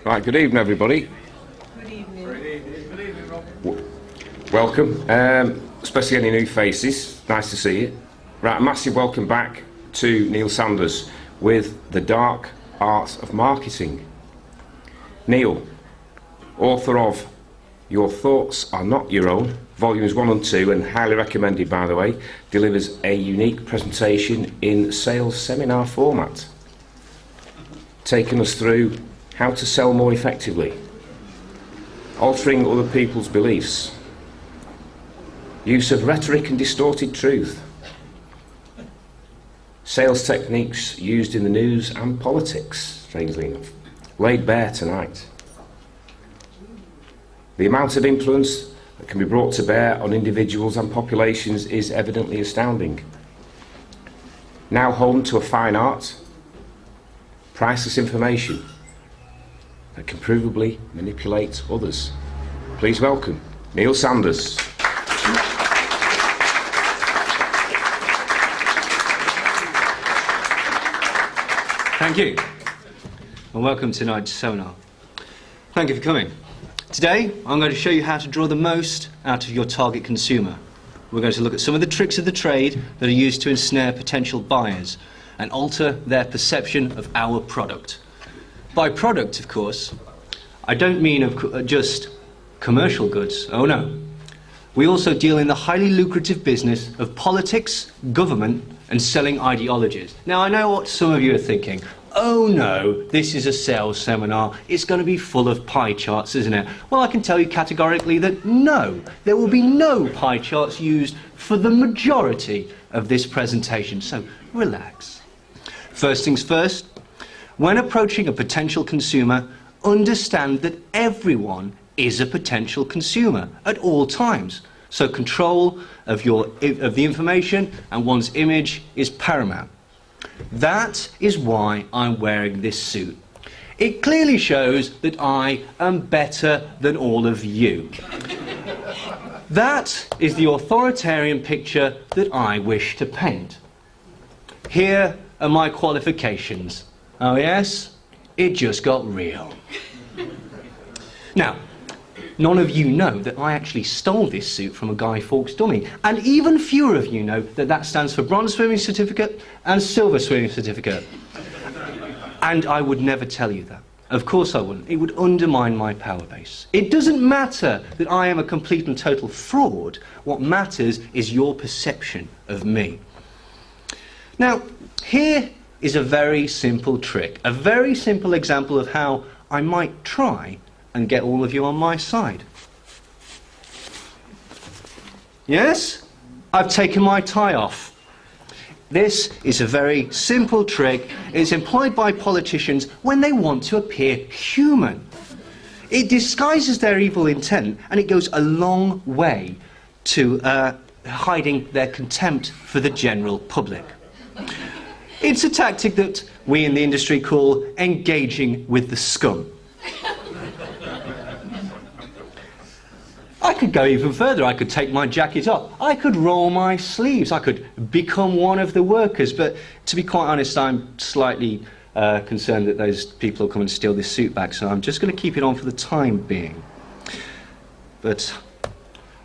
Right, good evening, everybody. Good evening. Good evening, Rob. Welcome, especially any new faces. Nice to see you. Right, a massive welcome back to Neil Sanders with The Dark Art of Marketing. Neil, author of Your Thoughts Are Not Your Own, volumes 1 and 2, and highly recommended, by the way, delivers a unique presentation in sales seminar format, taking us through how to sell more effectively, altering other people's beliefs, use of rhetoric and distorted truth, sales techniques used in the news and politics, strangely enough, laid bare tonight. The amount of influence that can be brought to bear on individuals and populations is evidently astounding. Now home to a fine art, priceless information that can provably manipulate others. Please welcome Neil Sanders. Thank you, and welcome to tonight's seminar. Thank you for coming. Today, I'm going to show you how to draw the most out of your target consumer. We're going to look at some of the tricks of the trade that are used to ensnare potential buyers and alter their perception of our product. By product, of course, I don't mean just commercial goods. Oh no. We also deal in the highly lucrative business of politics, government, and selling ideologies. Now, I know what some of you are thinking. Oh no, this is a sales seminar. It's going to be full of pie charts, isn't it? Well, I can tell you categorically that no, there will be no pie charts used for the majority of this presentation, so relax. First things first, when approaching a potential consumer, understand that everyone is a potential consumer at all times. So control of the information and one's image is paramount. That is why I'm wearing this suit. It clearly shows that I am better than all of you. That is the authoritarian picture that I wish to paint. Here are my qualifications. Oh yes? It just got real. Now, none of you know that I actually stole this suit from a Guy Fawkes dummy, and even fewer of you know that that stands for Bronze Swimming Certificate and Silver Swimming Certificate. And I would never tell you that. Of course I wouldn't. It would undermine my power base. It doesn't matter that I am a complete and total fraud. What matters is your perception of me. Now, here is a very simple trick, a very simple example of how I might try and get all of you on my side. Yes? I've taken my tie off. This is a very simple trick. It's employed by politicians when they want to appear human. It disguises their evil intent, and it goes a long way to hiding their contempt for the general public. It's a tactic that we in the industry call engaging with the scum. I could go even further. I could take my jacket off. I could roll my sleeves. I could become one of the workers. But to be quite honest, I'm slightly concerned that those people will come and steal this suit back, so I'm just going to keep it on for the time being. But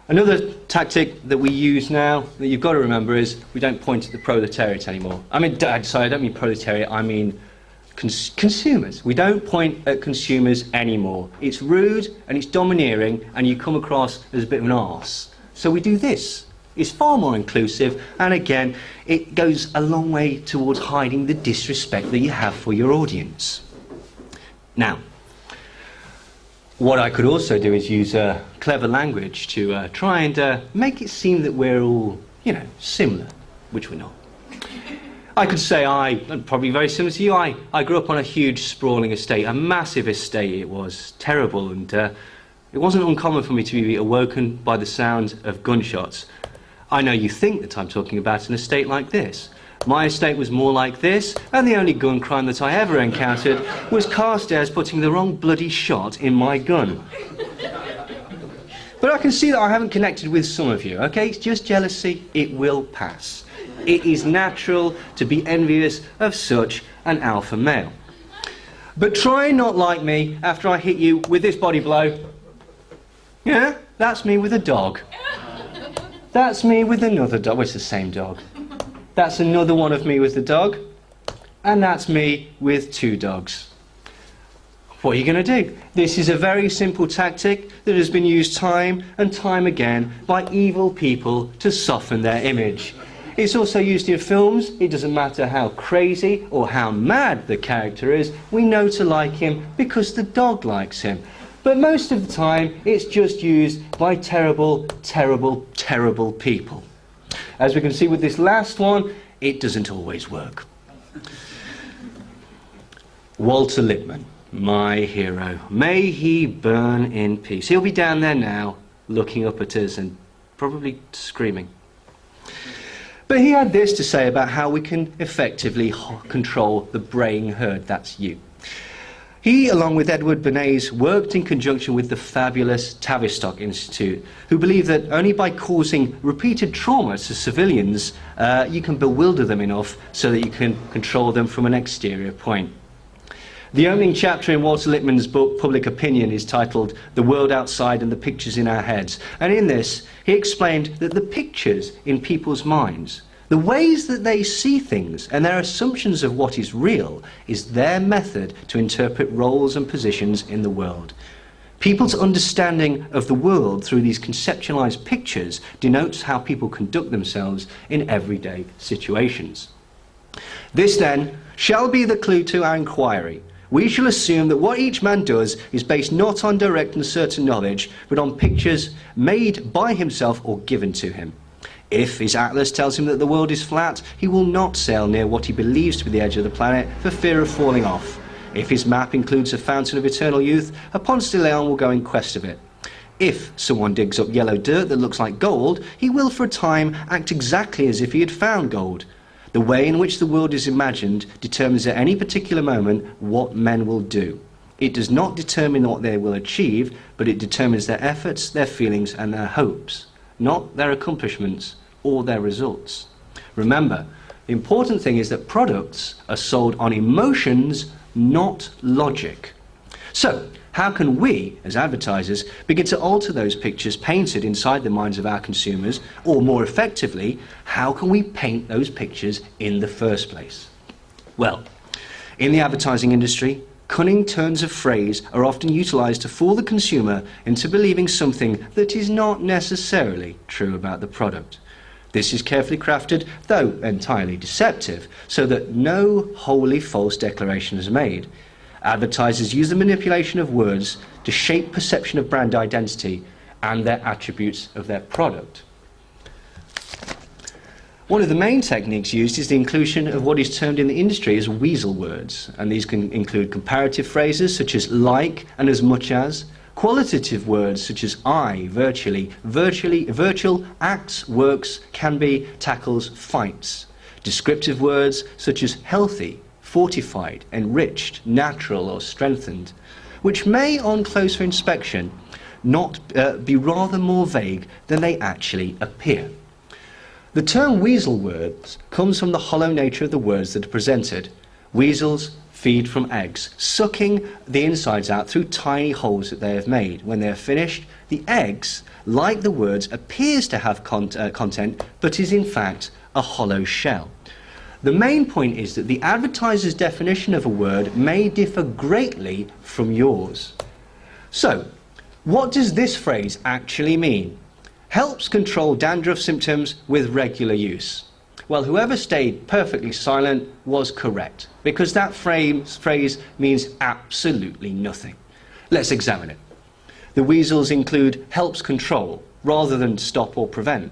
another tactic that we use now that you've got to remember is we don't point at the proletariat anymore. I mean, sorry, I don't mean proletariat, I mean consumers. We don't point at consumers anymore. It's rude and it's domineering and you come across as a bit of an arse. So we do this. It's far more inclusive, and again, it goes a long way towards hiding the disrespect that you have for your audience. Now, what I could also do is use clever language to try and make it seem that we're all, similar, which we're not. I could say I'm probably very similar to you. I grew up on a huge sprawling estate, a massive estate. It was terrible, and it wasn't uncommon for me to be awoken by the sound of gunshots. I know you think that I'm talking about an estate like this. My estate was more like this, and the only gun crime that I ever encountered was Carstairs putting the wrong bloody shot in my gun. But I can see that I haven't connected with some of you, okay? It's just jealousy. It will pass. It is natural to be envious of such an alpha male. But try not like me after I hit you with this body blow. Yeah, that's me with a dog. That's me with another dog. Well, it's the same dog. That's another one of me with the dog. And that's me with 2 dogs. What are you going to do? This is a very simple tactic that has been used time and time again by evil people to soften their image. It's also used in films. It doesn't matter how crazy or how mad the character is, we know to like him because the dog likes him. But most of the time, it's just used by terrible, terrible, terrible people. As we can see with this last one, it doesn't always work. Walter Lippmann, my hero. May he burn in peace. He'll be down there now, looking up at us and probably screaming. But he had this to say about how we can effectively control the braying herd, that's you. He, along with Edward Bernays, worked in conjunction with the fabulous Tavistock Institute, who believe that only by causing repeated trauma to civilians, you can bewilder them enough so that you can control them from an exterior point. The opening chapter in Walter Lippmann's book, Public Opinion, is titled The World Outside and the Pictures in Our Heads. And in this, he explained that the pictures in people's minds, the ways that they see things and their assumptions of what is real, is their method to interpret roles and positions in the world. People's understanding of the world through these conceptualized pictures denotes how people conduct themselves in everyday situations. This, then, shall be the clue to our inquiry. We shall assume that what each man does is based not on direct and certain knowledge, but on pictures made by himself or given to him. If his atlas tells him that the world is flat, he will not sail near what he believes to be the edge of the planet for fear of falling off. If his map includes a fountain of eternal youth, a Ponce de Leon will go in quest of it. If someone digs up yellow dirt that looks like gold, he will for a time act exactly as if he had found gold. The way in which the world is imagined determines at any particular moment what men will do. It does not determine what they will achieve, but it determines their efforts, their feelings, and their hopes, not their accomplishments or their results. Remember, the important thing is that products are sold on emotions, not logic. So, how can we, as advertisers, begin to alter those pictures painted inside the minds of our consumers? Or more effectively, how can we paint those pictures in the first place? Well, in the advertising industry, cunning turns of phrase are often utilised to fool the consumer into believing something that is not necessarily true about the product. This is carefully crafted, though entirely deceptive, so that no wholly false declaration is made. Advertisers use the manipulation of words to shape perception of brand identity and their attributes of their product. One of the main techniques used is the inclusion of what is termed in the industry as weasel words, and these can include comparative phrases such as like and as much as, qualitative words such as I, virtually, virtual, acts, works, can be, tackles, fights, descriptive words such as healthy, fortified, enriched, natural or strengthened, which may on closer inspection not be rather more vague than they actually appear. The term weasel words comes from the hollow nature of the words that are presented. Weasels feed from eggs, sucking the insides out through tiny holes that they have made. When they are finished, the eggs, like the words, appears to have content, but is in fact a hollow shell. The main point is that the advertiser's definition of a word may differ greatly from yours. So, what does this phrase actually mean? Helps control dandruff symptoms with regular use. Well, whoever stayed perfectly silent was correct, because that phrase means absolutely nothing. Let's examine it. The weasels include helps control, rather than stop or prevent.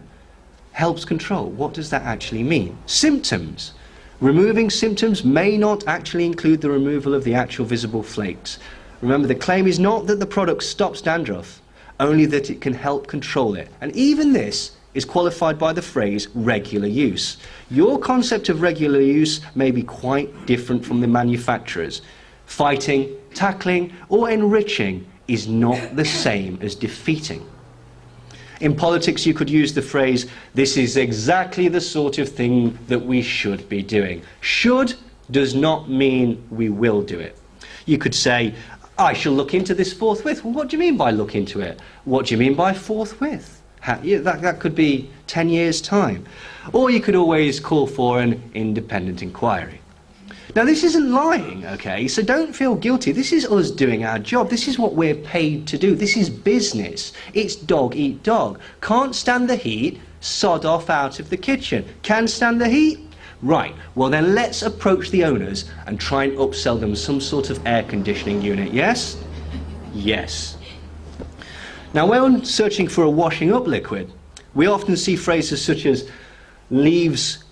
Helps control, what does that actually mean? Symptoms. Removing symptoms may not actually include the removal of the actual visible flakes. Remember, the claim is not that the product stops dandruff, only that it can help control it. And even this is qualified by the phrase regular use. Your concept of regular use may be quite different from the manufacturer's. Fighting, tackling, or enriching is not the same as defeating. In politics, you could use the phrase, this is exactly the sort of thing that we should be doing. Should does not mean we will do it. You could say, I shall look into this forthwith. Well, what do you mean by look into it? What do you mean by forthwith? That could be 10 years' time. Or you could always call for an independent inquiry. Now, this isn't lying, okay? So don't feel guilty. This is us doing our job. This is what we're paid to do. This is business. It's dog eat dog. Can't stand the heat, sod off out of the kitchen. Can stand the heat? Right, well then let's approach the owners and try and upsell them some sort of air conditioning unit, yes? Yes. Now, when searching for a washing up liquid, we often see phrases such as leaves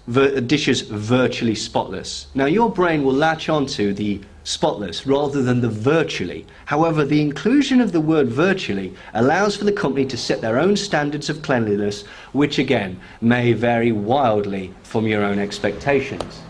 dishes virtually spotless. Now, your brain will latch onto the spotless rather than the virtually. However, the inclusion of the word virtually allows for the company to set their own standards of cleanliness, which again may vary wildly from your own expectations.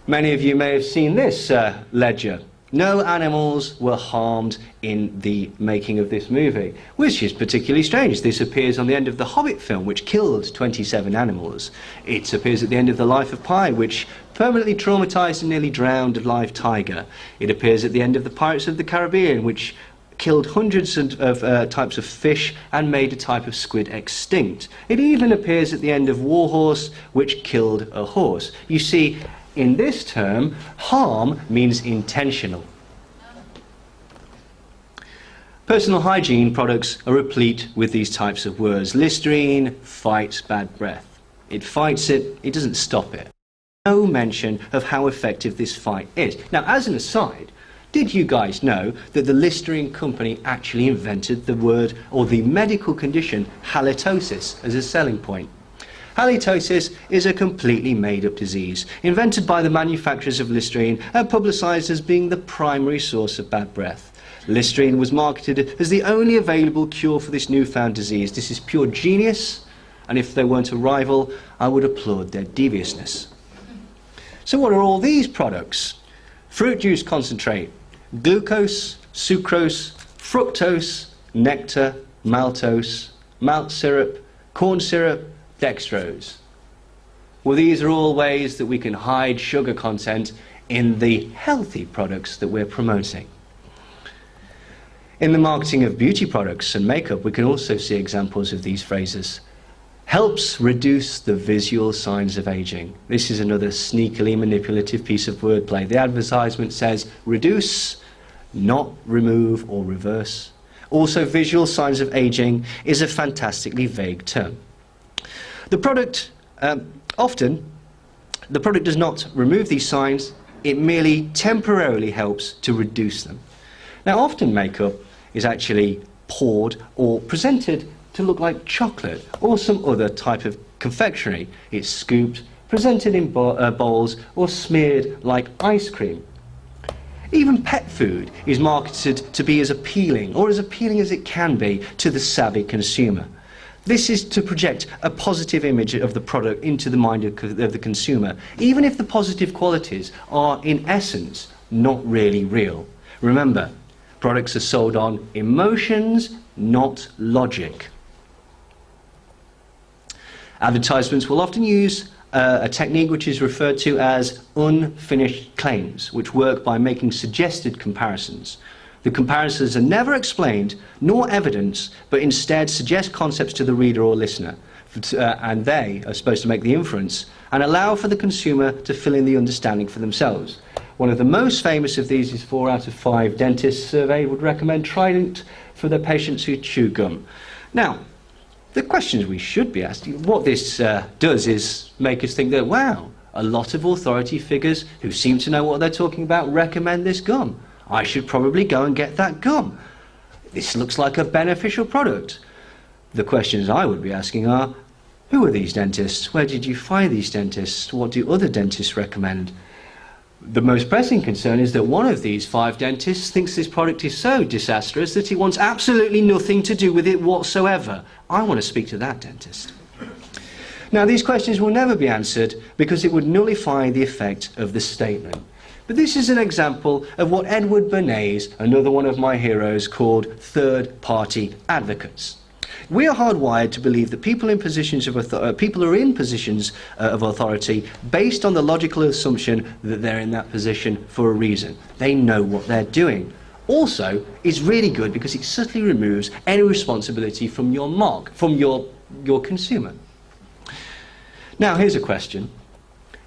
Many of you may have seen this ledger. No animals were harmed in the making of this movie, which is particularly strange. This appears on the end of the Hobbit film, which killed 27 animals. It appears at the end of The Life of Pi, which permanently traumatized and nearly drowned a live tiger. It appears at the end of The Pirates of the Caribbean, which killed hundreds of types of fish and made a type of squid extinct. It even appears at the end of War Horse, which killed a horse. You see, in this term, harm means intentional. Personal hygiene products are replete with these types of words. Listerine fights bad breath. It fights it, it doesn't stop it. No mention of how effective this fight is. Now, as an aside, did you guys know that the Listerine company actually invented the word or the medical condition halitosis as a selling point? Halitosis is a completely made-up disease, invented by the manufacturers of Listerine and publicised as being the primary source of bad breath. Listerine was marketed as the only available cure for this newfound disease. This is pure genius, and if they weren't a rival, I would applaud their deviousness. So what are all these products? Fruit juice concentrate, glucose, sucrose, fructose, nectar, maltose, malt syrup, corn syrup, dextrose. Well, these are all ways that we can hide sugar content in the healthy products that we're promoting. In the marketing of beauty products and makeup, we can also see examples of these phrases. Helps reduce the visual signs of aging. This is another sneakily manipulative piece of wordplay. The advertisement says reduce, not remove or reverse. Also, visual signs of aging is a fantastically vague term. The product, the product does not remove these signs, it merely temporarily helps to reduce them. Now, often makeup is actually poured or presented to look like chocolate or some other type of confectionery. It's scooped, presented in bowls, or smeared like ice cream. Even pet food is marketed to be as appealing, or as appealing as it can be, to the savvy consumer. This is to project a positive image of the product into the mind of the consumer, even if the positive qualities are, in essence, not really real. Remember, products are sold on emotions, not logic. Advertisements will often use a technique which is referred to as unfinished claims, which work by making suggested comparisons. The comparisons are never explained nor evidenced, but instead suggest concepts to the reader or listener, and they are supposed to make the inference and allow for the consumer to fill in the understanding for themselves. One of the most famous of these is 4 out of 5 dentists surveyed would recommend Trident for their patients who chew gum. Now, the questions we should be asking, what this does is make us think that, wow, a lot of authority figures who seem to know what they're talking about recommend this gum. I should probably go and get that gum. This looks like a beneficial product. The questions I would be asking are, who are these dentists? Where did you find these dentists? What do other dentists recommend? The most pressing concern is that one of these 5 dentists thinks this product is so disastrous that he wants absolutely nothing to do with it whatsoever. I want to speak to that dentist. Now, these questions will never be answered because it would nullify the effect of the statement. But this is an example of what Edward Bernays, another one of my heroes, called third-party advocates. We are hardwired to believe that people in positions of people are in positions of authority based on the logical assumption that they're in that position for a reason. They know what they're doing. Also, it's really good because it subtly removes any responsibility from your consumer. Now, here's a question.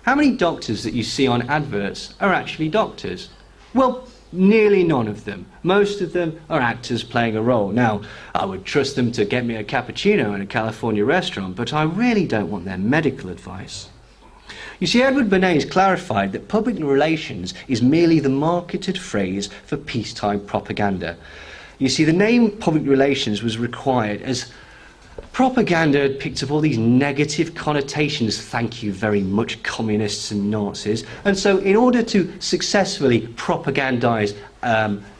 How many doctors that you see on adverts are actually doctors? Well, nearly none of them. Most of them are actors playing a role. Now, I would trust them to get me a cappuccino in a California restaurant, but I really don't want their medical advice. You see, Edward Bernays clarified that public relations is merely the marketed phrase for peacetime propaganda. You see, the name public relations was required as propaganda had picked up all these negative connotations, thank you very much, communists and Nazis. And so in order to successfully propagandize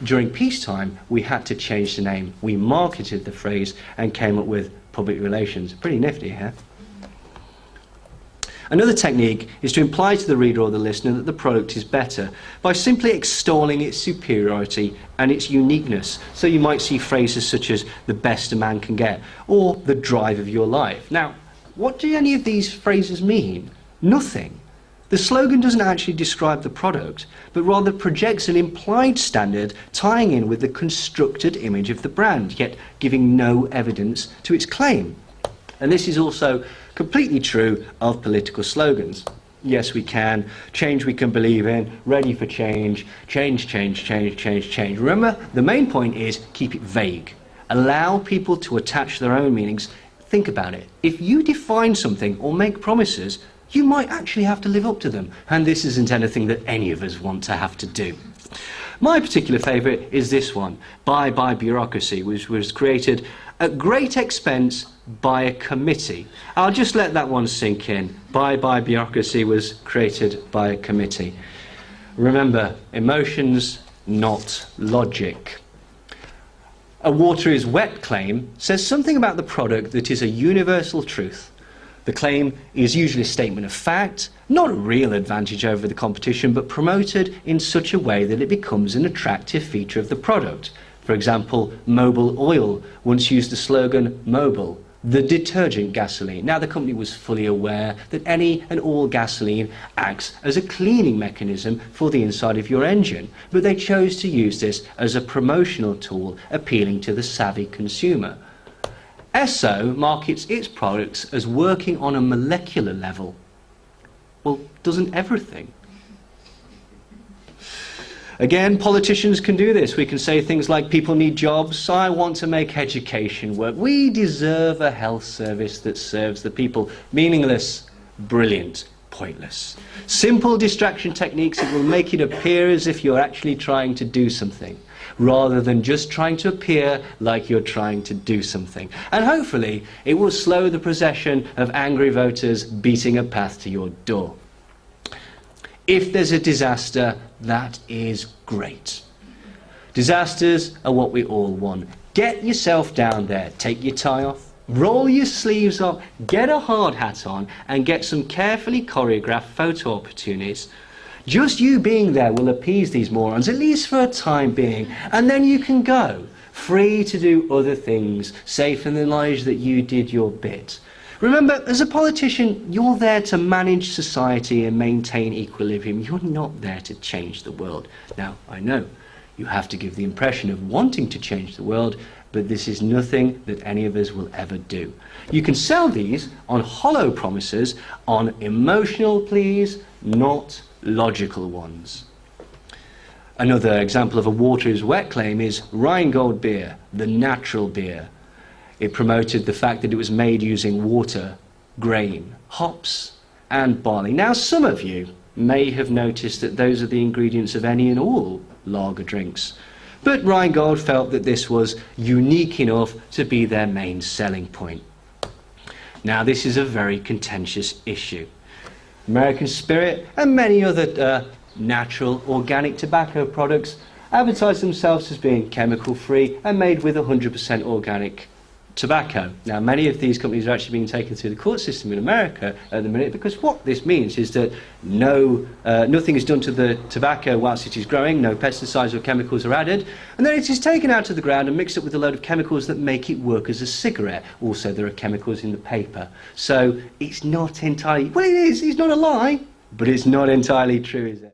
during peacetime, we had to change the name. We marketed the phrase and came up with public relations. Pretty nifty, huh? Another technique is to imply to the reader or the listener that the product is better by simply extolling its superiority and its uniqueness. So you might see phrases such as the best a man can get or the drive of your life. Now, what do any of these phrases mean? Nothing. The slogan doesn't actually describe the product, but rather projects an implied standard tying in with the constructed image of the brand, yet giving no evidence to its claim. And this is also completely true of political slogans. Yes, we can. Change we can believe in. Ready for change. Change, change, change, change, change. Remember, the main point is keep it vague. Allow people to attach their own meanings. Think about it. If you define something or make promises, you might actually have to live up to them. And this isn't anything that any of us want to have to do. My particular favourite is this one, Bye Bye Bureaucracy, which was created at great expense by a committee. I'll just let that one sink in. Bye Bye Bureaucracy was created by a committee. Remember, emotions, not logic. A water is wet claim says something about the product that is a universal truth. The claim is usually a statement of fact, not a real advantage over the competition, but promoted in such a way that it becomes an attractive feature of the product. For example, Mobil Oil once used the slogan Mobil, the detergent gasoline. Now, the company was fully aware that any and all gasoline acts as a cleaning mechanism for the inside of your engine, but they chose to use this as a promotional tool appealing to the savvy consumer. Esso markets its products as working on a molecular level. Well, doesn't everything? Again, politicians can do this. We can say things like, people need jobs, I want to make education work. We deserve a health service that serves the people. Meaningless, brilliant, pointless. Simple distraction techniques that will make it appear as if you're actually trying to do something, rather than just trying to appear like you're trying to do something. And hopefully, it will slow the procession of angry voters beating a path to your door. If there's a disaster, that is great. Disasters are what we all want. Get yourself down there, take your tie off, roll your sleeves up, get a hard hat on, and get some carefully choreographed photo opportunities. Just you being there will appease these morons, at least for a time being, and then you can go, free to do other things, safe in the knowledge that you did your bit. Remember, as a politician, you're there to manage society and maintain equilibrium. You're not there to change the world. Now, I know you have to give the impression of wanting to change the world, but this is nothing that any of us will ever do. You can sell these on hollow promises, on emotional pleas, not logical ones. Another example of a water is wet claim is Rheingold beer, the natural beer. It promoted the fact that it was made using water, grain, hops, and barley. Now, some of you may have noticed that those are the ingredients of any and all lager drinks. But Rheingold felt that this was unique enough to be their main selling point. Now, this is a very contentious issue. American Spirit and many other natural organic tobacco products advertise themselves as being chemical free and made with 100% organic tobacco. Now, many of these companies are actually being taken through the court system in America at the minute, because what this means is that nothing is done to the tobacco whilst it is growing, no pesticides or chemicals are added, and then it is taken out of the ground and mixed up with a load of chemicals that make it work as a cigarette. Also, there are chemicals in the paper. So it's not entirely, well, it is, it's not a lie, but it's not entirely true, is it?